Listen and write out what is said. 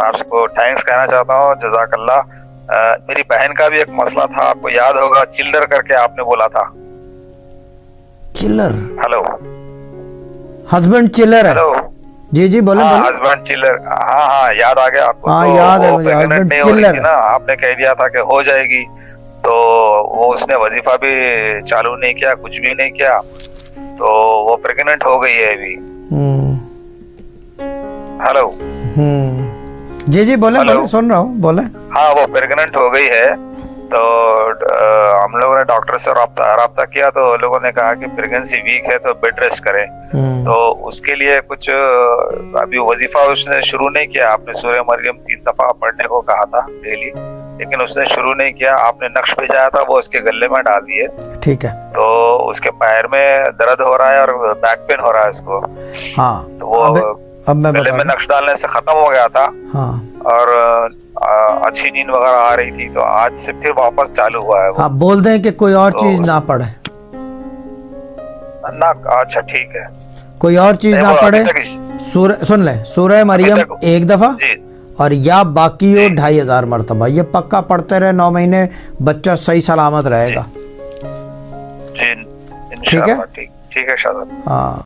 आपको थैंक्स कहना चाहता हूँ, जज़ाकल्लाह। मेरी बहन का भी एक मसला था, आपको याद होगा, चिल्लर करके आपने बोला था। चिल्लर? हेलो, हस्बैंड चिल्लर है? हेलो। जी जी बोले हाँ, बोले। हस्बैंड चिल्लर, हाँ हाँ, याद आ गया आपको। हाँ तो याद है वो मुझे, प्रेग्नेंट हस्बैंड नहीं हो रही चिल्लर थी है। ना, आपने कह दिया था कि हो जाएगी, तो वो उसने वजीफा भी चालू नहीं किया, कुछ भी नहीं किया, तो वो प्रेग्नेंट हो गई है अभी। हम्म। हेलो। जी जी बोले हेलो। बोले, सुन रहा हूँ, बोले। हाँ, वो प्रेग्नेंट हो गई है, तो हम लोगों ने डॉक्टर से राब्ता किया, तो लोगों ने कहा कि प्रेगनेंसी वीक है तो बेड रेस्ट करें। तो उसके लिए कुछ अभी वजीफा उसने शुरू नहीं किया। आपने सूरह मरियम 3 दफा पढ़ने को कहा था डेली, लेकिन उसने शुरू नहीं किया। आपने नक्श भेजाया था, वो उसके गले में डाल दिए। ठीक है। तो उसके पैर में दर्द हो रहा है और बैक पेन हो रहा है उसको। हाँ, तो वो अब मैं गले बता में दूं। नक्श डालने से खत्म हो गया था। हाँ और अच्छी नींद वगैरह आ रही थी, तो आज से फिर वापस चालू हुआ है वो। हाँ, बोल दें कि कोई और तो चीज ना पढ़े, ना, अच्छा ठीक है। कोई और चीज नहीं, ना वो पढ़े। अभी तक सुन ले, सूरह मरियम तक एक दफा, जी और या बाकी हो जी 2500 मरतबा, ये पक्का पढ़ते रहे 9 महीने, बच्चा सही सलामत रहेगा। जी, ठीक है, इंशाल्लाह। ठीक है शायद। हाँ।